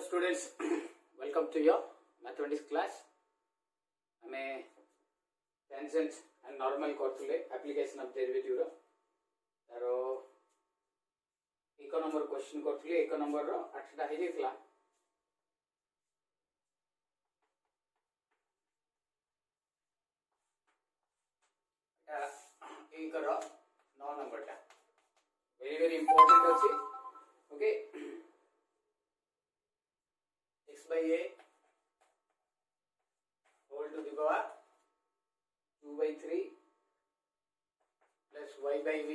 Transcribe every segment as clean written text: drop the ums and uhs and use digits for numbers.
students, welcome to your mathematics class. आमे tangent and normal करथुले application of derivative रो तारो एक number question करथुले एक number रो 8टा हे जेतला एक रो 9 number टा very important अछि. Okay, x by a whole to the power 2 by 3 plus y by v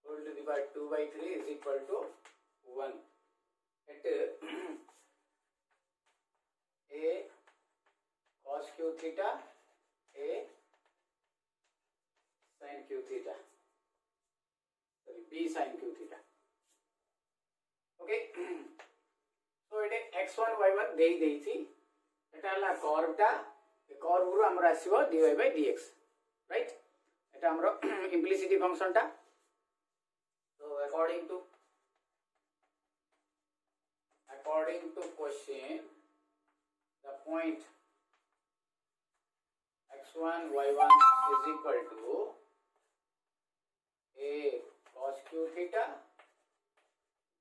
whole to the power 2 by 3 is equal to 1 at a cos q theta a sin q theta, sorry, b sin q theta. Okay, so it x1 y1 देई देई थी एटा हला curve टा ए curve रो हमरा आसीबो dy by dx, right. एटा हमरो इम्प्लिसिटी function टा. So according to question, the point x1 y1 is equal to a cos q theta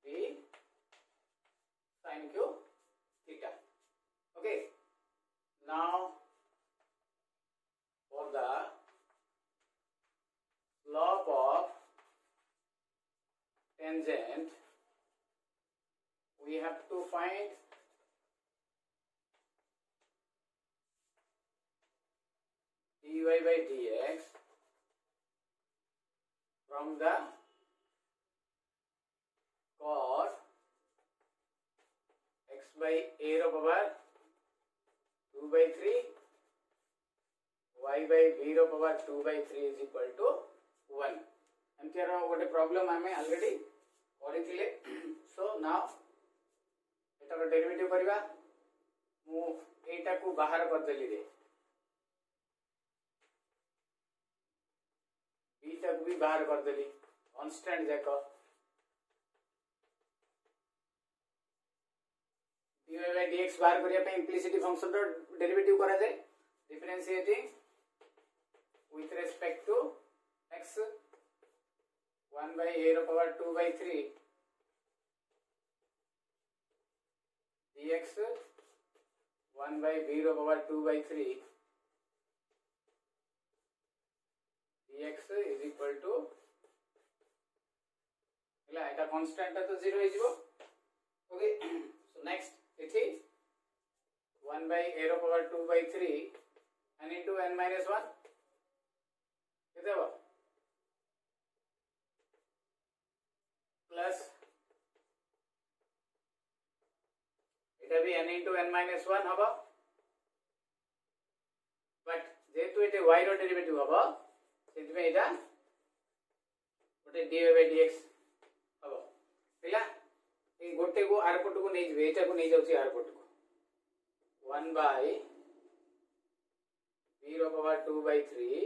b sin q theta. Okay, now for the slope of tangent we have to find dy by dx from the cos x by a रो power 2 by 3 y by b रो power 2 by 3 is equal to 1. एमती रो गोटे problem आमे already करिथिले. So now एटार derivative करबा. मु एटा को बाहर कर देली रे, b टा को भी बाहर कर देली कांस्टेंट जाको. dy by dx बाहर करिया पे इम्प्लिसिटी फंक्शन रो डेरिवेटिव करा जाय differentiating with respect to x 1 by a रो power 2 by 3 dx 1 by b रो power 2 by 3 dx is equal to हला एटा कांस्टेंट ता तो 0 हे जिवो. ओके, सो नेक्स्ट इथि 1 by a रो power 2 by 3 and into n minus 1 केते हो प्लस एटा भी n into n minus 1 हबो. बट जेतु एटे y रो डेरिवेटिव हबो सेति में एटा गोटे dy by dx हबो. पिला ए गोटे को आर पट को नै जबे एटा को नै जाउची आर पट को 1 by b रो पावर 2 by 3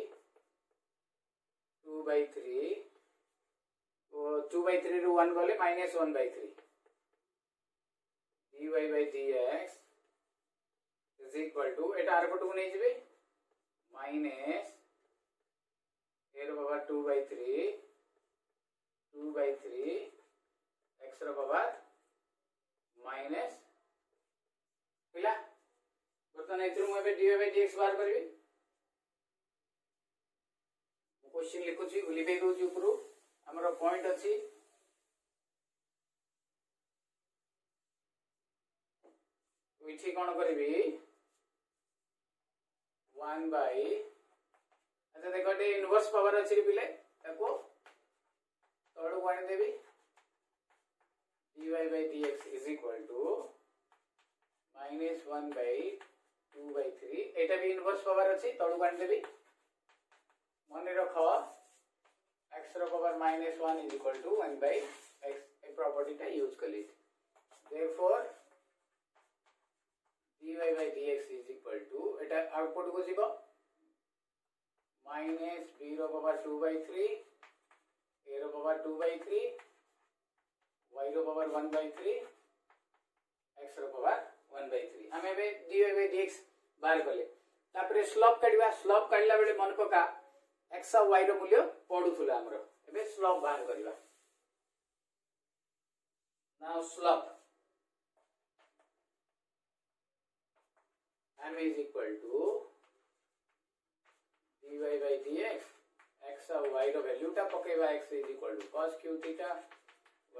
2 by 3 तो 2 by 3 रो 1 गले minus 1 by 3 dy by dx is equal to एटा आर पट को नै जबे minus a रो पावर 2 by 3 2 by 3 x रो पावर minus पिला बर्तन एथरु मबे dy by dx बाहर करबी. क्वेश्चन लिखुची लिखै दोची उपरु हमरो पॉइंट अछि विछि कोन करबी 1 by अच्छा देखो दे इनवर्स पावर अछि पिले ताको तळो कोन देबी dy by dx is equal to minus 1 by 2 by 3 एटा भी इनवर्स पावर अछि तळो कोन देबी. मन रखो x रो power minus 1 is equal to 1 by x. ए प्रॉपर्टी टा यूज कर ली. therefore dy by dx is equal to एटा आउटपुट को जीवो minus b रो पावर 2 by 3 a रो पावर 2 by 3 y रो पावर 1 by 3 x रो पावर 1/3 हमें बे dy/dx बाहर कले तापर स्लोप काढिबा स्लोप काढला बेले मन पका x और y रो मूल्य पडुथुला हमरो एबे स्लोप बाहर करिबा now slope m is equal to dy/dx x और y रो वैल्यू टा पकेबा x is equal to cos q theta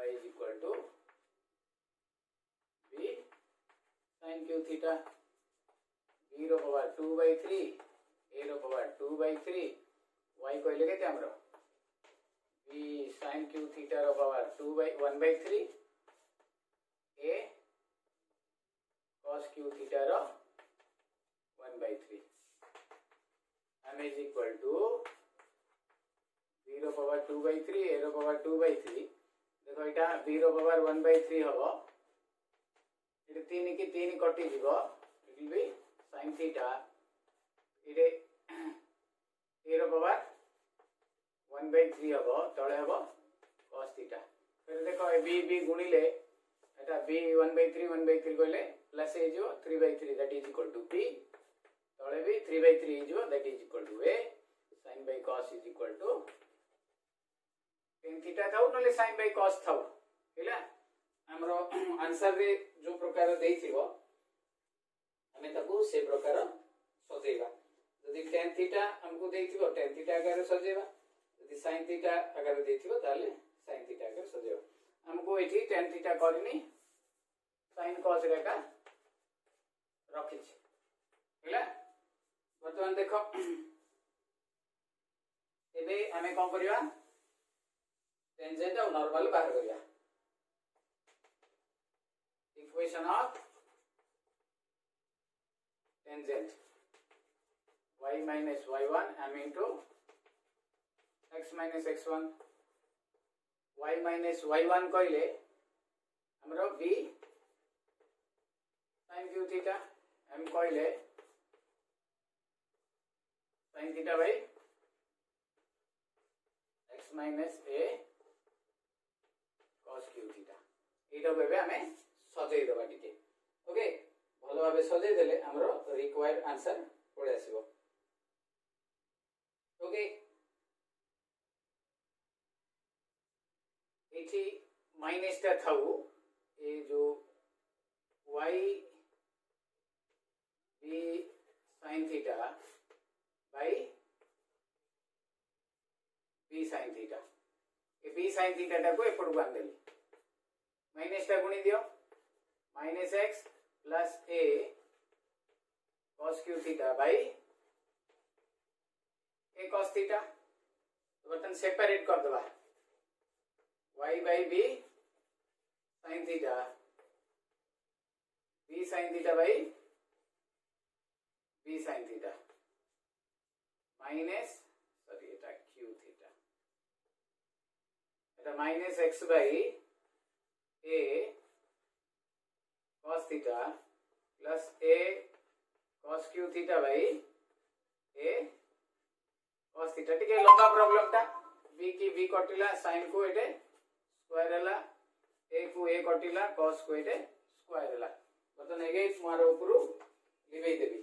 y is equal to b sin q theta b रो पावर 2/3 a रो पावर 2/3 y कहले केते हमरो b sin q theta रो power 1/3 a cos q theta रो 1/3 m is equal to b रो power 2/3 a रो power 2/3 देखो एटा b रो पावर 1/3 हबो इटे 3 की 3 कटि जीवो it will be sin theta इटे a रो पावर 1/3 हबो तळे हबो cos theta फिर देखो b गुणिले एटा b 1/3 कहले प्लस ए जो 3/3 that is equal to b तळे भी 3/3 जो that is equal to a sin by cos is equal to tan theta थाउ नले sin by cos थाउ हैला हमरो आंसर रे जो प्रकार देइथिबो हमें ताकू से प्रकार सजेबा यदि tan theta हमको देइथिबो tan theta आकार सजेबा यदि sin theta आकार देइथिबो ताले sin theta आकार सजेबा हमको एठी tan theta करनी sin cos रेखा रखिछ हैला वर्तमान देखो एबे हमें कोन करिवा टेंजेंट और नॉर्मल बाहर करिया equation of tangent y minus y1 m into x minus x1 y minus y1 कहले हमरो b sin q theta m कहले sin theta by x minus a cos q theta एटा बेबे हमें सजै दबा टिके ओके भलो भाबे सजै देले हमरो रिक्वायर्ड आंसर पळे आसीबो ओके एठी माइनस टा थाउ ए जो y b sin theta by b sin theta A b sin theta टा को एपड़ बांध देली माइनस टा गुणी दियो minus x plus a cos q theta by a cos theta तो बर्तन सेपरेट कर दबा y by b sin theta b sin theta by b sin theta minus sorry Etah q theta Etah minus x by a cos theta plus a cos q theta by a cos theta ठीक है लंबा problem टा b की b कटिला sin को एटे square हला a को a कटिला cos को एटे square हला बतन एगे मार ऊपर लिबे देबी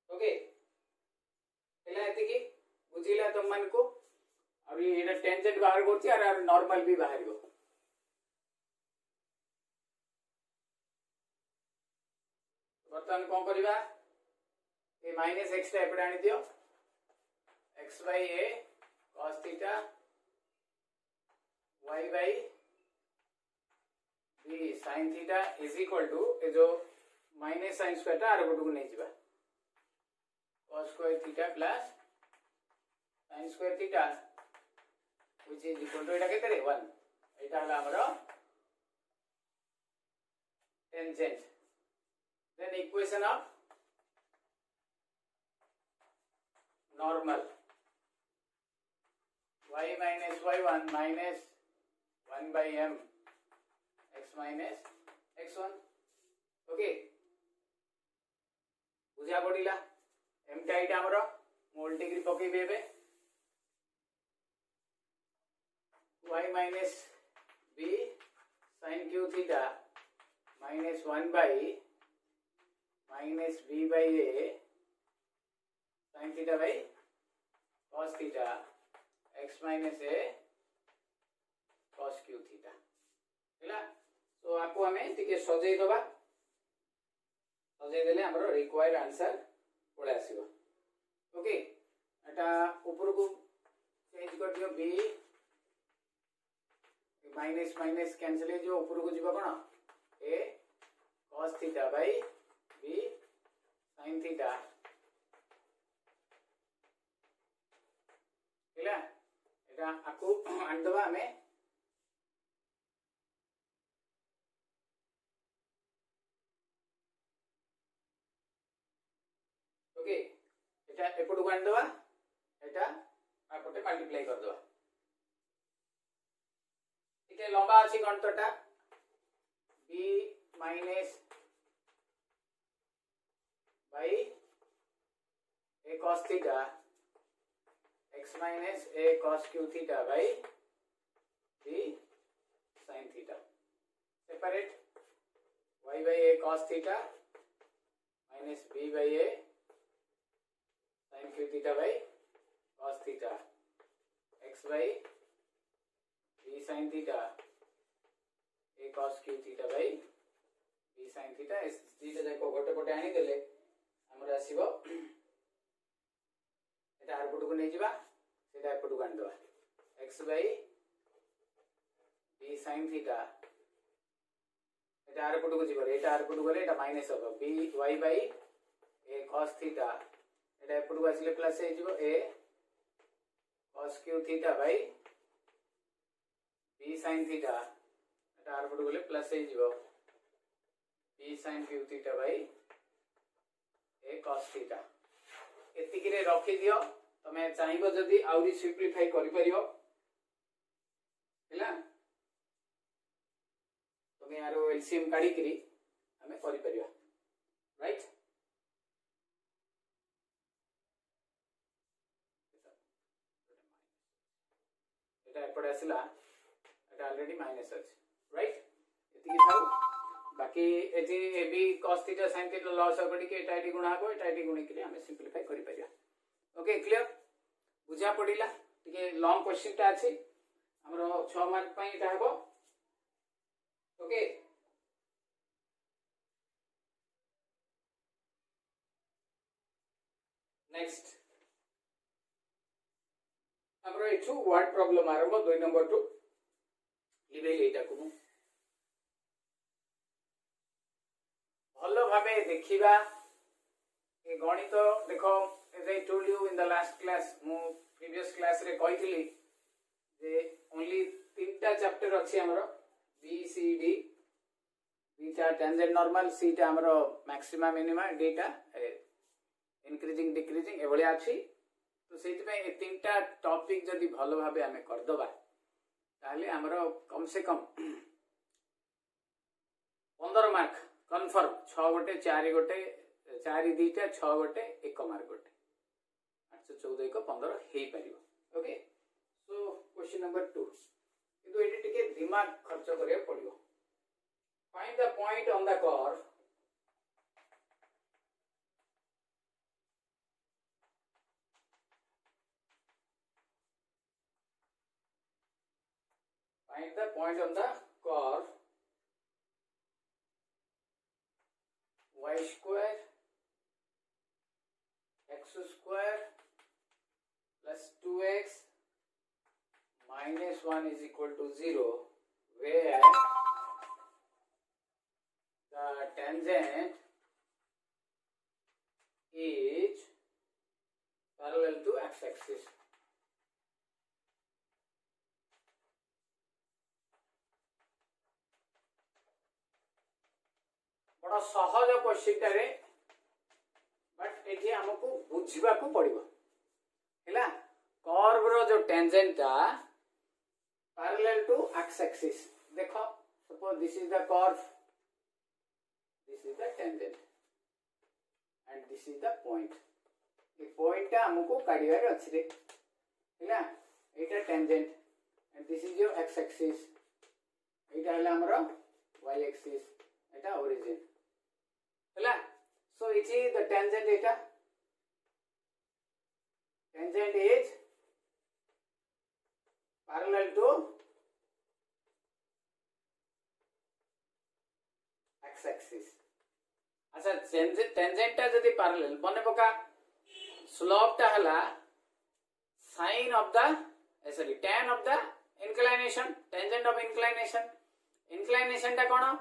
ओके एला एति की बुझिला तुम मन को अब ये एटा टेंजेंट बाहर करछि और नॉर्मल भी बाहर गो बर्तन कोन करिबा ए माइनस x टा एपडा आनी दियो x by a cos theta y by b sin theta is equal to ए जो माइनस sin स्क्वायर टा आर बडू नै जिबा cos square theta plus sin square theta which is equal to एटा केते रे 1 एटा हला हमरो tangent then equation of normal y minus y1 minus 1 by m x minus x1 okay बुझा पड़िला m टा एटा हमरो मोल degree पकेबे bay y minus b sin q theta minus 1 by minus b by a sin theta by cos theta x minus a cos q theta हैला। तो आपको हमें टिके सजै दबा, सजै देले हमरो रिक्वायर्ड आंसर पळे आसीबो। ओके, एटा ऊपर को चेंज कर दियो, b माइनस माइनस कैंसिल हो जो ऊपर को जीवा कोन a cos theta by b sin theta हैला। एटा आको आन दबा हमें ओके, एटा एपटू को आन दबा, एटा आपटे मल्टीप्लाई कर दबा। इके लंबा अछि गणतटा b minus by a cos थीटा x minus a cos q theta by b sin theta, separate y by a cos theta minus b by a sin q theta by cos theta x by b sin theta a cos q theta by b sin theta। इस दीटा जाको गोटे गोटे आनी देले हमर आसीबो, एटा आरपट को नै जिबा, सेटा आरपट को आन दबा, x by b sin theta एटा आरपट को जिबो, एटा आरपट को ले एटा माइनस होबो, b y by a cos theta एटा आरपट को आसीले प्लस हे जिबो a cos q theta by b sin theta एटा आरपट को ले प्लस हे जिबो b sin q theta by a cos theta। एतिकी रे रखि दियो, तमे चाहिबो जदी आउरी सिंपलीफाई करि परियो हैला। तमे यारो एलसीएम काढी करी हमें करि परियो, राइट। एटा एपडे आसिला, एटा ऑलरेडी माइनस अछि, राइट। एतिकी थाउ, बाकी एजी a b cos theta sin theta लॉस अकडी के एटा एटी गुणा हो, एटा एटी गुणी के हमें सिंपलीफाई करि परिया। ओके, क्लियर बुझा पड़िला। टिके लॉन्ग क्वेश्चन ता अछि हमरो 6 मार्क पई एटा हेबो। ओके, नेक्स्ट हमरो एठु वर्ड प्रॉब्लम आरंभ 2 नंबर टू लिबे एटा को भलो भाबे देखिबा। ए गणित देखो, as I told you in the last class, मु प्रीवियस क्लास रे कहितली जे ओनली 3टा चैप्टर अछि हमरो, बी सी डी, बीटा टेंजेंट नॉर्मल, सी टा हमरो मैक्सिमा मिनिमा, डी टा इंक्रीजिंग डिक्रीजिंग ए भलिया अछि। तो सेति में ए 3टा टॉपिक जदी भलो भाबे हमें कर दबा ताले हमरो कम से कम 15 मार्क कन्फर्म, 6 गोटे 4 गोटे 4 2टा 6 गोटे 1 मार्क गोटे 814 को 15 हे परिबो। ओके, सो क्वेश्चन नंबर 2 किंतु एटी टिके दिमाग खर्च करिया पड़ियो। Find the point on the curve y square x square plus 2x minus 1 is equal to 0, where the tangent is parallel to x-axis. बड़ा सहज क्वेश्चन टारे, बट एठी हमको बुझिबा को पड़िबो हैला। कर्व रो जो टेंजेंट ता पैरेलल टू एक्स एक्सिस, देखो suppose this is the curve, this is the tangent and this is the point. A point ता हमको काढिबार अछि रे हैला, एटा tangent and this is your x axis, एटा हला हमरो y axis, एटा origin हला. So it is the tangent, Etah tangent is parallel to x axis. अच्छा tangent टा जदी parallel बने पका, slope टा हला sin of the tan of the inclination, tangent of inclination. Inclination टा कोन?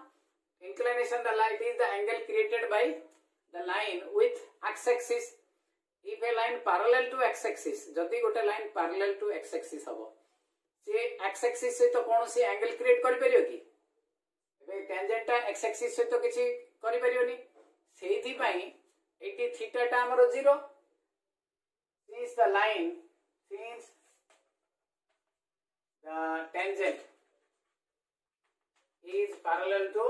Inclination the light is the angle created by the line with x axis. If a line parallel to x axis, जदी गोटे line parallel to x axis हबो, से x axis से तो कोन सी angle create करि परियो कि? एबे tangent टा x axis से तो किछि करि परियोनी. सेहिथि पई एटी थीटा टा हमरो 0. Since the tangent is parallel to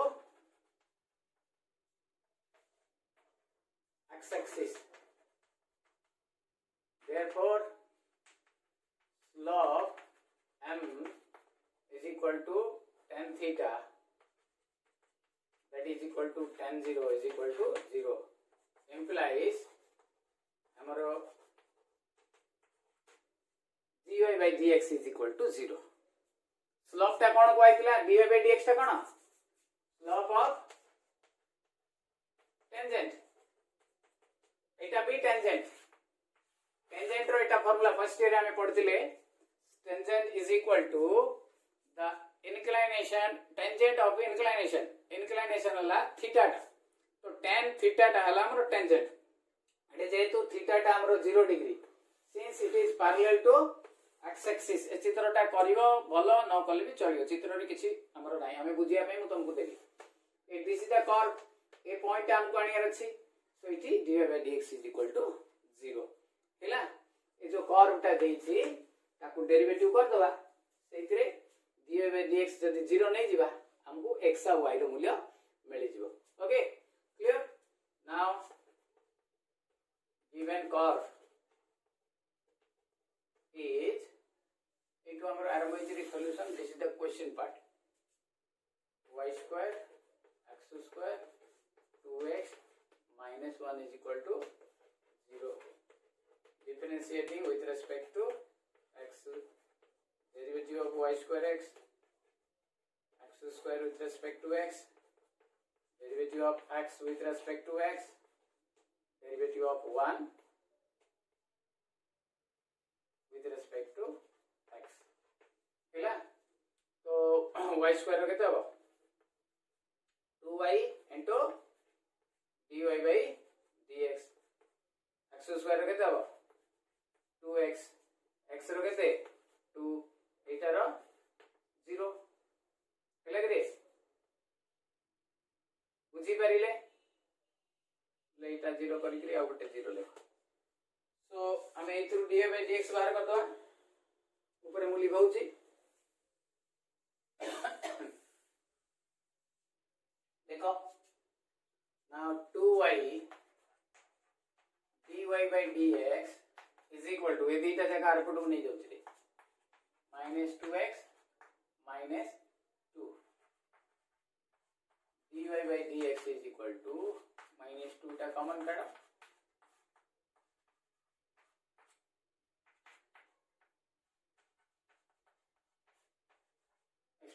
x axis, therefore slope m is equal to tan theta, that is equal to tan 0 is equal to 0, implies हमरो dy by dx is equal to 0. Slope टा कोन कहैतिला? dy by dx टा कोन? Slope of tangent. एटा भी tangent. Tangent रो एटा formula first year में पढ़थिले. Tangent is equal to the inclination, tangent of inclination. Inclination हला theta टा. तो tan theta टा हला हमरो tangent. एटे जेतु थीटा टा हमरो 0 degree. Since it is parallel to x axis, ए चित्रटा करियो भलो न कले भी चलियो. चित्र रे किछि हमरो नाही, हमें बुझिया पे मु तुमको देली. ए दिस इज द कर्व, ए पॉइंट हमको आनियर अछि. So it is dy by dx is equal to 0. हैला ए जो कर्व टा देछि ताकू डेरिवेटिव कर दवा. सेइतरे dy by dx जदी 0 नै जिबा हमको x और y रो मूल्य मिलि जिवो. Okay clear. Now given curve is into our arbitrary solution. This is the question part. Y square x square 2x minus 1 is equal to 0. Differentiating with respect to x, derivative of y square x square with respect to x, derivative of x with respect to x, derivative of 1 with respect to x. हैला तो y square रो केते हबो 2y into dy by dx. x square रो केते हबो 2x, x रो केते 2, एटा रो 0. हैला के बुझी परिले लेटा 0 करी के आ गोटे 0 ले. सो हमें इथु dy by dx बाहर कर दवा. ऊपर मूल्य बहुची देखो. Now 2y dy by dx is equal to, ये दीटा जगह आरपट को नहीं जाउची रे, -2x minus 2. dy by dx is equal to -2 टा कॉमन काढो.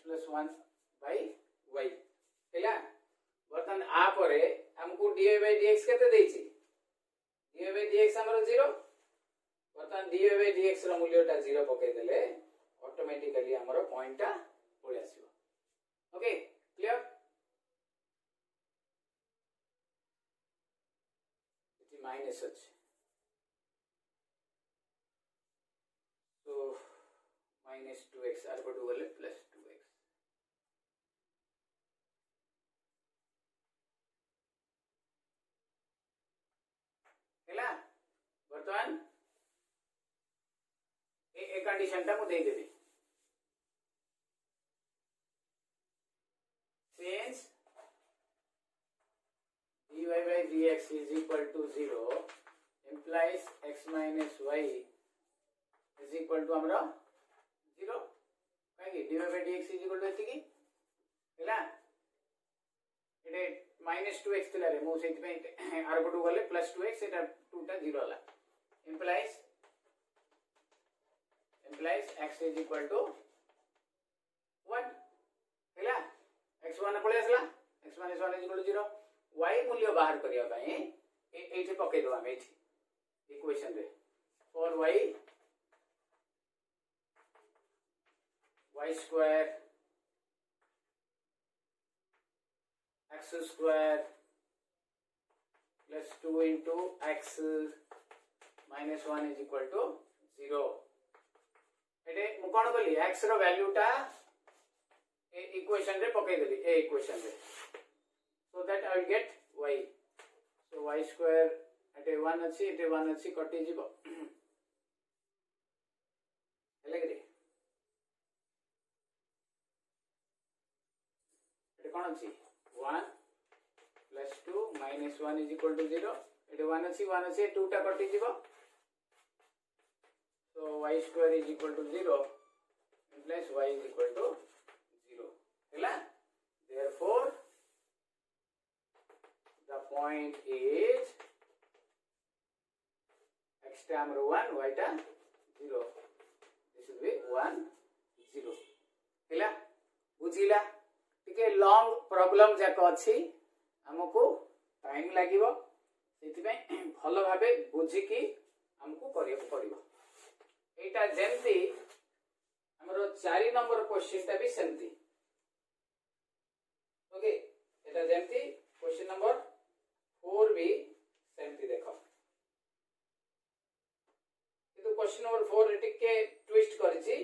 plus 1 by y. हैला बर्तन आ परे हमको dy by dx केते देछि? dy by dx हमरो 0. बर्तन dy by dx रो मूल्यटा 0 पके देले ऑटोमेटिकली हमरो पॉइंटटा पळे आसीबो. Okay clear. इति माइनस अछि. तो -2x आरपटु गले +2x. हैला बर्तमान ए कंडीशन टा मु दे देबी. since dy by dx is equal to 0 implies x minus y is equal to हमरा 0. कहीं dy by dx is equal to एतिकी हैला एटे -2x थिला रे मो सेति पे आर पटु गले +2x एटा 2 टा 0 हला implies x is equal to 1 हैला x1 पळे असला x1 is 1 is equal to 0 y मूल्य बाहर करिया पई एठी पके दो हम एठी इक्वेशन रे for y square x square plus 2 into x minus 1 is equal to 0 एटे मु कोन बोली x रो वैल्यू टा ए इक्वेशन रे पके देली ए इक्वेशन रे so that I will get y so y square एटे 1 अछि कटि जीवो हेले रे एटे कोन अछि 1 plus 2 minus 1 is equal to 0 एटे 1 अछि 2 टा कटि जीवो so y square is equal to 0 implies y is equal to 0 हैला therefore the point is x टा हमर 1 y टा 0 this will be 1 0 हैला बुझिला टिके लॉन्ग प्रॉब्लम जाक अछि हमको टाइम लागिवो सेति पे भलो भाबे बुझी की हमको करियो पड़िबो एटा जेंती हमरो 4 नंबर क्वेश्चन ता भी सेंती ओके एटा जेंती क्वेश्चन नंबर 4 भी सेंती देखो किंतु क्वेश्चन नंबर 4 टिके ट्विस्ट करछि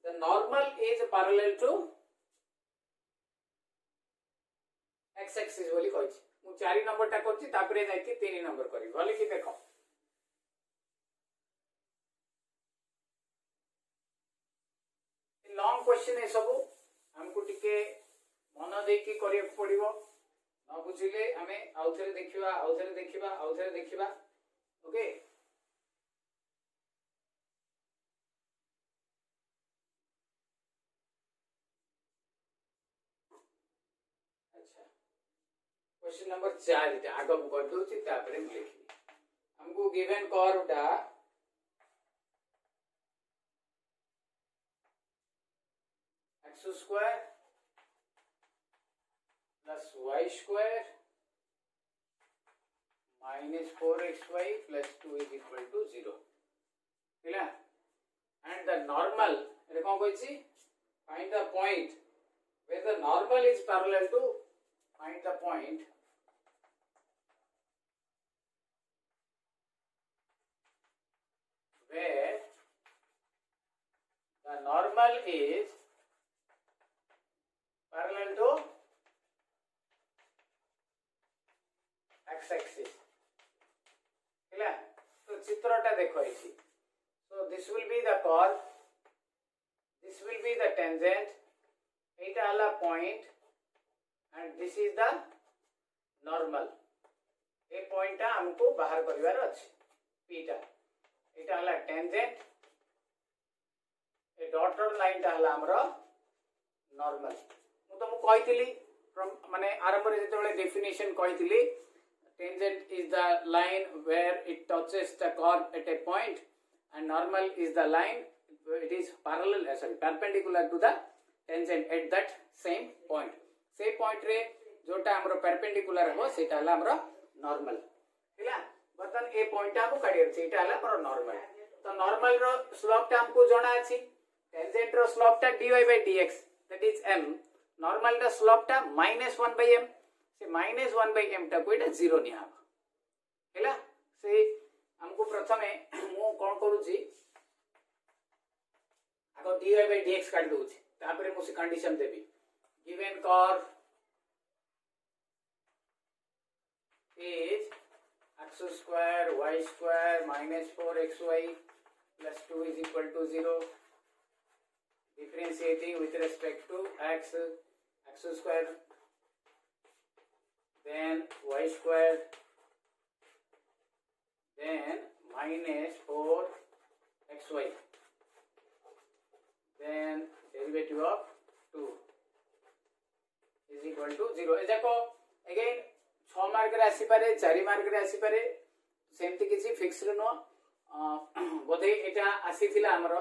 the normal is parallel to x axis बोली कहछि मु 4 नंबर ता करछि तापरे जाई 3 नंबर करी भले कि देखो लॉन्ग क्वेश्चन है सब हमको टिके मन देकी करिया पड़िबो न बुझिले हमें आउथरे देखिबा ओके अच्छा क्वेश्चन नंबर 4 इटा आगो कर दोछि तापरे लिखि हमको गिवन कर्व टा x square plus y square minus 4xy plus 2 is equal to 0 हैला and the normal एरे कोन कहै छी find the point where the normal is parallel to find the point where the normal is parallel to x axis हैला तो चित्रटा देखो इछि so this will be the curve this will be the tangent एटा हला point and this is the normal A point टा हमको बाहर करिवार अछि p टा एटा हला tangent ए डॉटेड लाइन टा हला हमरो नॉर्मल मु तो मु कहितली फ्रॉम माने आरंभ रे जेतेबेले definition कहितली tangent is the line where it touches the curve at a point and normal is the line it is perpendicular to the tangent at that same point से point रे जोटा हमरो perpendicular हो सेटा हला हमरो normal हैला बतन ए point हमको काढियर छै एटा हला हमरो normal तो normal रो स्लोप टा हमको जणा अछि tangent रो स्लोप टा dy by dx that is m normal दा स्लोप टा -1 by m से -1 by m टा को एटा 0 निया हैला से हमको प्रथमे मु कोन करू छी आगो dy by dx काढ दउ छी तापरे मु से condition Devi given curve is x square y square minus 4xy plus 2 is equal to 0 differentiating with respect to x square then y square then minus 4xy then derivative of 2 is equal to 0 ए देखो again 6 mark रे आसी पारे 4 mark रे आसी पारे सेमती किसी फिक्स्ड नो बोधे एटा आसी थिला हमर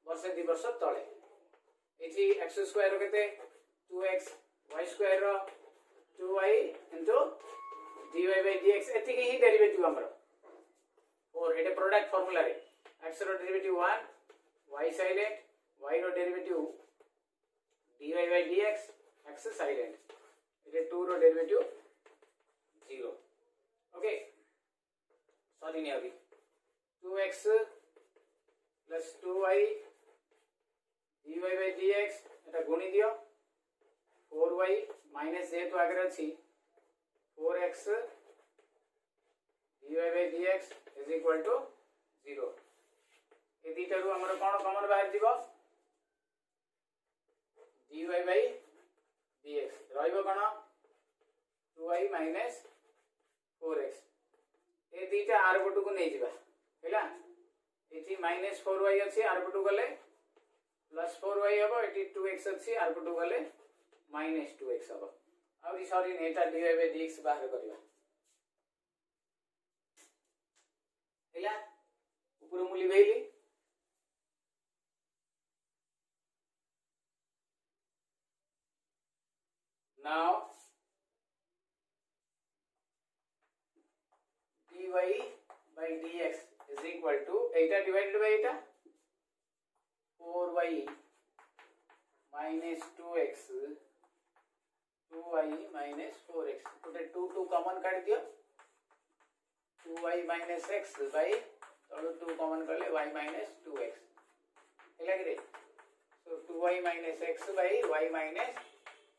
वर्ष 2 वर्ष तळे एठी x स्क्वायर केते 2x y square rho 2y into dy by dx एति के ही डेरिवेटिव हमर और एटा प्रोडक्ट फार्मूला रे x रो डेरिवेटिव 1 y साइलेंट y रो derivative dy by dx x साइलेंट एटा 2 रो डेरिवेटिव 0 ओके सॉरी नहीं अभी 2x plus 2y dy by dx एटा गुणी दियो 4y माइनस जेहेतु आगे अच्छी 4x dy by dx is equal to 0 ए दीटा रु हमर कोन कॉमन बाहर जीवो dy by dx रहइबो कोन 2y minus 4x ए दीटा आर बटु को नै जीवा हैला एठी माइनस 4y अछि आर बटु गले प्लस 4y हबो एठी 2x अछि आर बटु गले माइनस 2x हबो आउरी सॉरी नेटा dy by dx बाहर करिवा हैला ऊपर मुली भेली now dy by dx is equal to eta divided by eta 4y minus 2x 2y minus 4x गोटे 2 2 कॉमन काट दियो 2y minus x by तळो 2 common करले y minus 2x हैला कि रे so 2y minus x by y minus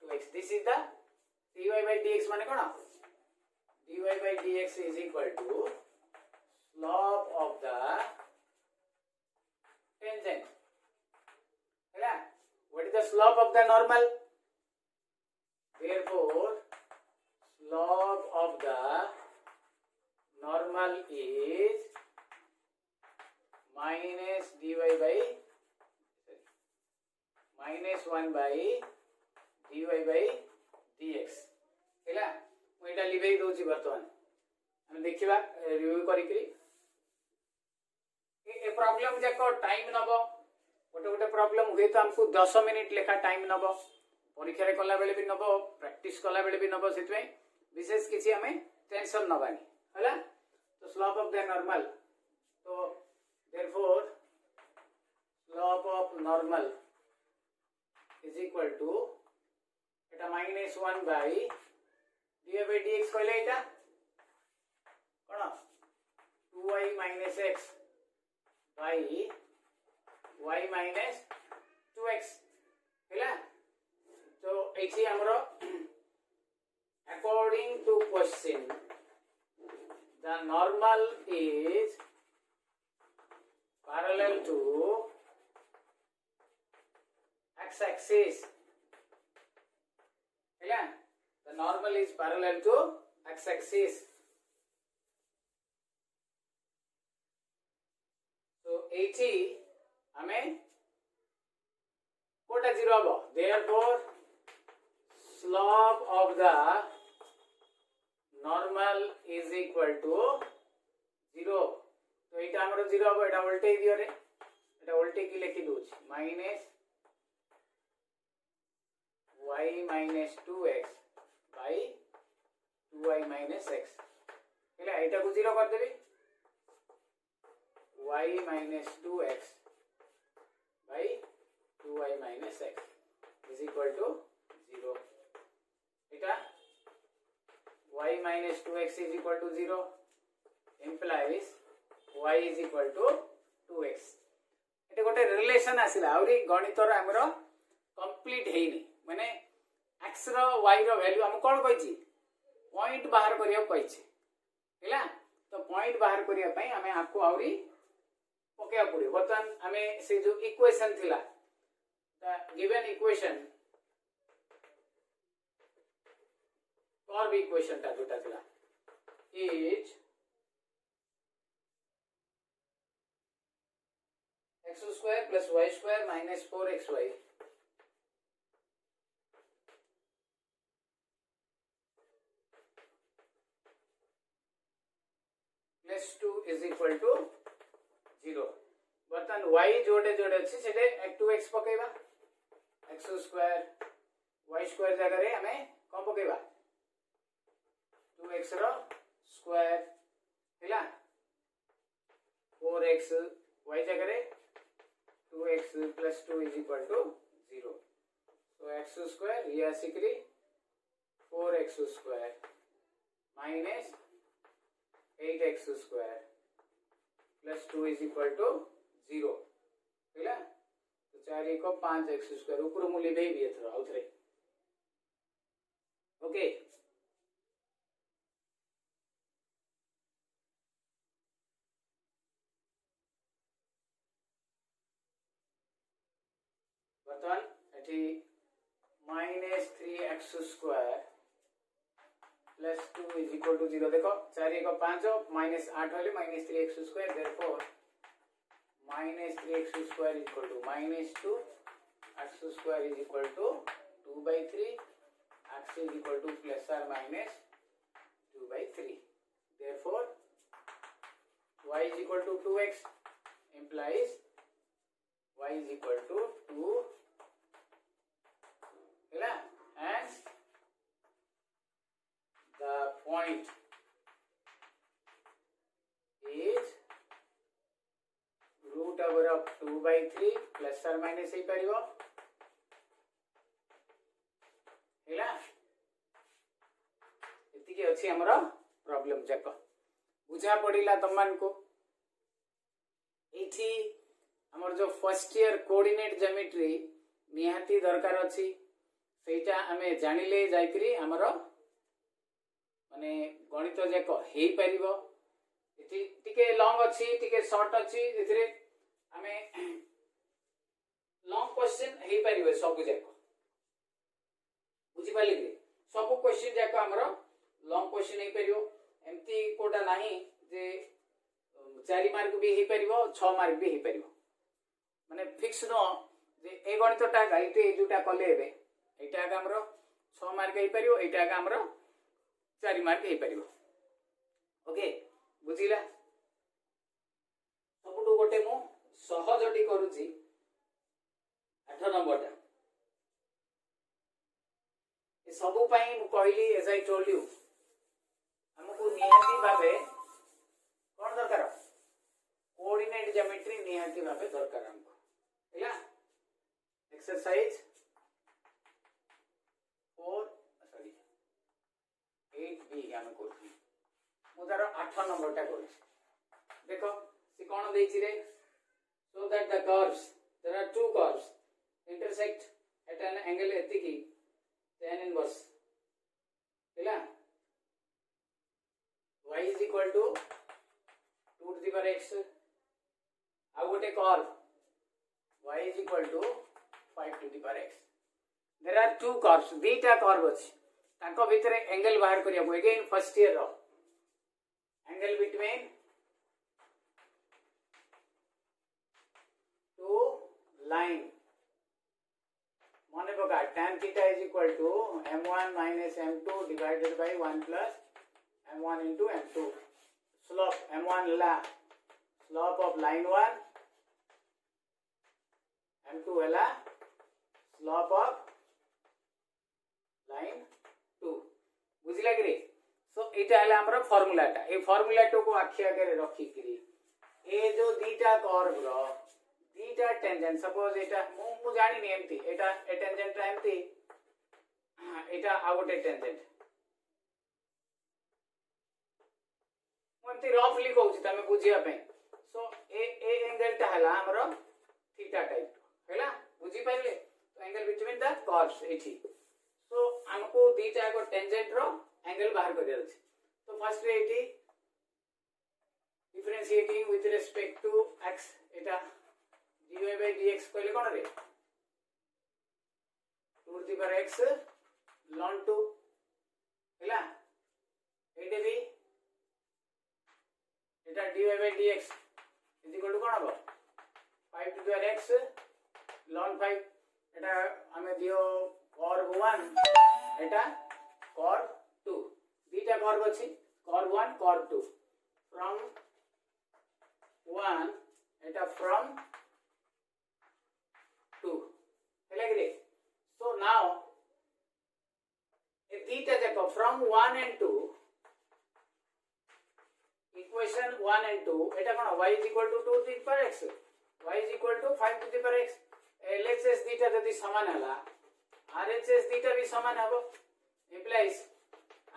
2x this is the dy by dx माने कोन dy by dx is equal to slope of the tangent हैला what is the slope of the normal therefore slope of the normal is minus dy by minus 1 by dy by dx हैला मु एटा लिखै दोची वर्तमान हम देखिबा review करी करी a problem जाको टाइम नबो गोटे गोटे प्रॉब्लम हुए तो हमको 10 मिनिट लेखा टाइम नबो परीक्षा रे कला बेले भी नबो प्रैक्टिस कला बेले भी नबो सेतवे विशेष किछि हमें टेंशन नबानी हैला तो स्लोप ऑफ द नॉर्मल तो therefore slope of normal is equal to एटा minus 1 by dy by dx कहले एटा कोन 2y minus x by y minus 2x हैला तो एठी हमरो according to question the normal is parallel to x axis हैला the normal is parallel to x axis so एठी हमें कोटा 0 हबो therefore slope of the normal is equal to 0 तो एटा हमरो 0 हबो एटा उल्टे दियो रे एटा उल्टे की लिखि दोछ minus y minus 2x by 2y minus x हैला एटा को 0 कर देबी y minus 2x by 2y minus x is equal to 0 eta y minus 2x is equal to 0 implies y is equal to 2x एटा गोटे relation आसिला आउरी गणित रो हमरो complete हेइनी माने x रो y रो value हम कोन कहिछि point बाहर करियो कहिछि हैला तो पॉइंट बाहर करिया पई हमें आपको आउरी पकेया पड़े बर्तन हमें से जो इक्वेशन थिला the given equation curve equation ता जोटा थिला is x² + y² - 4xy y जोड़े जोड़े अच्छी सेटे 2x पकेबा x square y square जगह रे हमें कौन पकेबा 2x रो स्क्वायर हैला 4x y जगह रे 2x plus 2 is equal to 0. So x square ये आसिकरी 4x square minus 8x square plus 2 is equal to 0 हैला तो 4 को 5x square ऊपर मूल्य भी एथरो आउथरे ओके बर्तमान एठी -3x square plus 2 is equal to 0 देखो 4 को 5 -8 वाले -3x square therefore -3x square is equal to -2 x square is equal to 2/3 x is equal to plus or minus 2/3 therefore y is equal to 2x implies y is equal to 2 and the point is root over of 2/3 plus or minus ही परिवो हैला इति के अछि हमरो problem जाक बुझा पड़िला तमन को एठी हमर जो फर्स्ट ईयर कोऑर्डिनेट ज्योमेट्री निहाती दरकार अछि सेटा हमें जानिले जाइकरी हमरो माने गणित जाक हेई परिवो इति टिके लॉन्ग अछि टिके शॉर्ट अछि इथिरे हमें लॉन्ग क्वेश्चन हेई परिवो सब जाक बुझी पाली सब क्वेश्चन जाक हमरो लॉन्ग क्वेश्चन हेई परिवो एमती कोडा नाही जे 4 मार्क भी हेई परिवो 6 मार्क भी हेई परिवो माने फिक्स नो जे ए गणितटा गाइते जुटा कले हेबे एटा का हमरो 6 मार्क हेई परिवो एटा का हमरो 4 मार्क हेई परिवो ओके बुझिला सबटु गोटे मु सहजटी करूची 8 नंबर टा ए सबु पई मु कहली एज आई टोल्ड यू हमको निहाती भाबे कोन दरकार कोऑर्डिनेट ज्योमेट्री निहाती भाबे दरकार हमको हैला एक्सरसाइज 8b हम करथि मु तार 8 नंबर टा करू देखो से कोन देछि रे so that the curves there are two curves intersect at an angle एतिकी tan inverse हैला y is equal to 2 to the power x आ गोटे curve y is equal to 5 to the power x there are two curves बीटा curve अछि ताको भितरे angle बाहर करिया को again first year रो एंगल बिटवीन टू लाइन माने बगा tan theta is equal to m1 minus m2 divided by 1 plus m1 into m2 slope m1 ला slope of line 1 m2 हला slope of line 2 बुझिला कि सो एटा हला हमर फार्मूलाटा ए फार्मूलाटो को आखि आगे रखी करी ए जो दीटा कर्व रो दीटा टेंजेंट सपोज एटा मु जानि नि एमती एटा ए टेंजेंट एमती एटा आ गोटे टेंजेंट मते रफली कहूची तमे बुझिया पे सो ए एंगल टा हला हमर थीटा टाइप हैला बुझी पाइले तो एंगल बिटवीन द कर्व्स एठी तो हमको दीटा को टेंजेंट रो एंगल बाहर कर दिया तो फर्स्ट रे एटी differentiating with respect to x एटा dy by dx कहले कोन रे 2 to the power x ln 2 हैला एटे भी एटा dy by dx is equal to कोन हो 5 to the power x ln 5 एटा हमें दियो कर्व 1 एटा कर्व 2 दीटा कर्व अछि curve 1 curve 2 from 1 Etah from देखो from 1 and 2 equation 1 and 2 Etah cone y is equal to 2 to the power x y is equal to 5 to the power x LHS दीटा यदि समान हला RHS दीटा भी समान हबो implies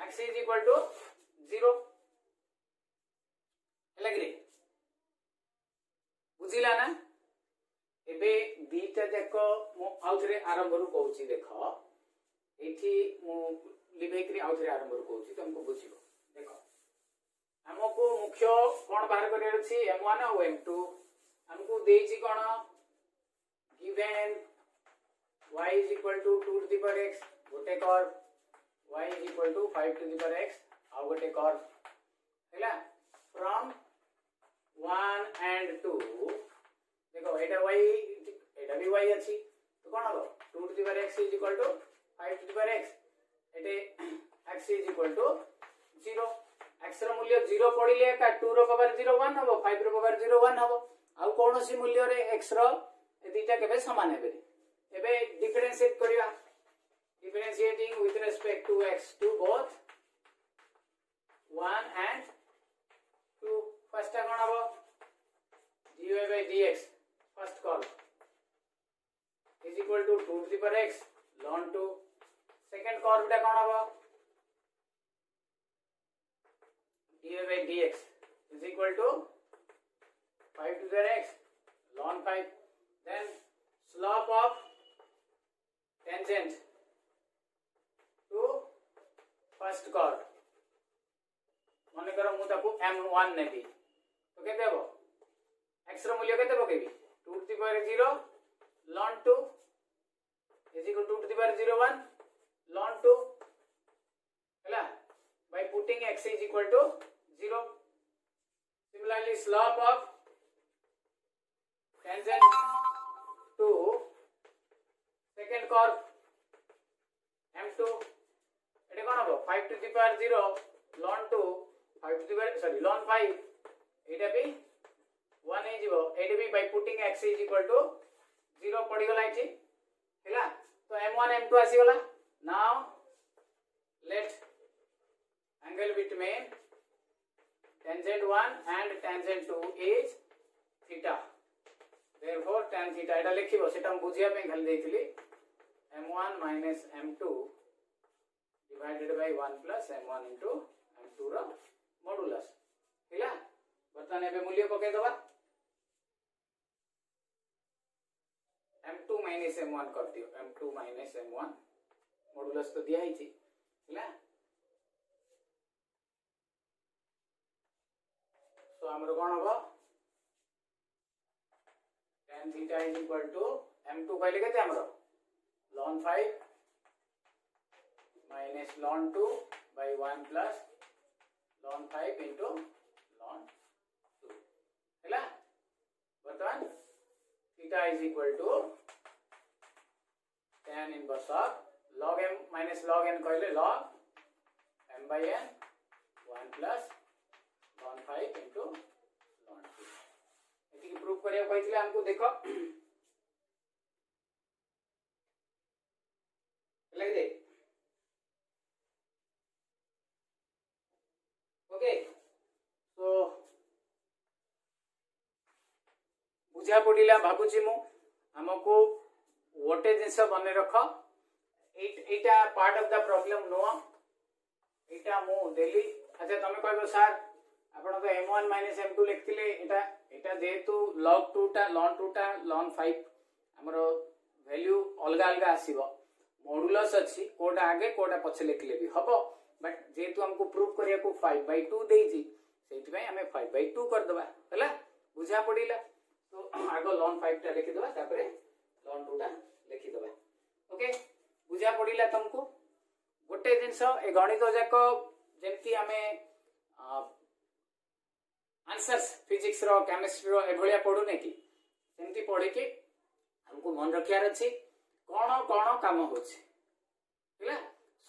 x is equal to 0 लगरे बुझिला ना एबे दीटा देखो मो आउथरे आरंभ रु कहूची देखो एठी मो लिबेकरी आउथरे आरंभ रु कहूची तुमको बुझिबो देखो हमको मुख्य कोन बाहर करे अछि m1 और m2 हमको देछि कोन given y is equal to 2 to the power x गोटे कर y is equal to 5 to the power x आ गोटे कर हैला फ्रॉम 1 and 2 देखो एटा y एटा भी y अछि तो कोन हो 2 to the power x is equal to 5 to the power x Ete x is equal to 0 x रो मूल्य 0 पडिले का 2 रो पावर 0 1 हबो 5 रो पावर 0 1 हबो आ कोनोसी मूल्य रे x रो ए दीटा केबे समान हेबे एबे डिफरेंशिएट करिया differentiating with respect to x to both 1 and 2 first कोन हबो dy by dx first call is equal to 2 to the power x ln 2 second curve टा कोन हबो dy by dx is equal to 5 to the power x ln 5 then slope of tangent to first curve माने करो मु ताको m1 नेबी तो केते हबो x रो मूल्य केते पकेबी 2 to the power 0 ln 2 is equal to 2 to the power 0 1 ln 2 हैला by putting x is equal to 0 similarly slope of tangent to second curve m2 एटे कोन हबो 5 to the power 0 ln 2 5 to the power sorry ln 5 एटा भी 1 है जीवो एटा भी by putting x is equal to 0 पड़ी गला इठी हैला तो m1 m2 आसी गला now let angle between tangent 1 and tangent 2 is theta therefore tan theta एटा लिखिबो सेटा हम बुझिया पे खाली देथिली m1 minus m2 divided by 1 plus m1 into m2 row modulus हैला बर्तन एबे मूल्य पके दबा m2 minus m1 कर दियो m2 minus m1 मॉडुलस तो दिया ही थी हैला तो हमरो कोन होबो tan theta is equal to m2 कहले केते हमरो ln 5 minus ln 2 by 1 plus ln 5 into ln 2 हैला बर्तन theta is equal to tan inverse of log m minus log n कहले log m by n 1 plus ln 5 into ln 2 eighty की proof करिया कहथिले हमको देखो लग दे ओके तो बुझा पड़िला भाबुची मु हमको गोटे जिनस बने रख एटा पार्ट ऑफ द प्रॉब्लम नो एटा मु देली अच्छा तमे कहबो सर आपण तो m1 m2 लिखतिले एटा एटा जेतु log 2 टा ln 2 टा ln 5 हमरो वैल्यू अलगा अलगा आसीबो मॉडुलस अछि कोडा आगे कोडा पछे लिखले भी हबो बट जेतु हमको प्रूफ करिया को 5/2 देइजी सेति भाई हमें 5/2 कर दबा हला बुझा पड़िला तो आगो ln 5 टा लिखि दबा तापरे ln 2 टा लिखि दबा ओके बुझा पड़िला तुमको गोटे जिंस ए गणित जाक जेंति हमें आंसर्स फिजिक्स रो केमिस्ट्री रो एभलिया पढु ने कि सेंति पढि के हमको मन रखियार अछि कोन कोन काम होछि हैला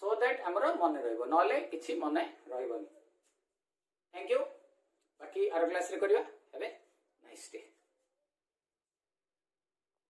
सो दैट हमरो मन रहइबो नले किछि मन रहइबोनी थैंक यू बाकी आर क्लास रे करिया।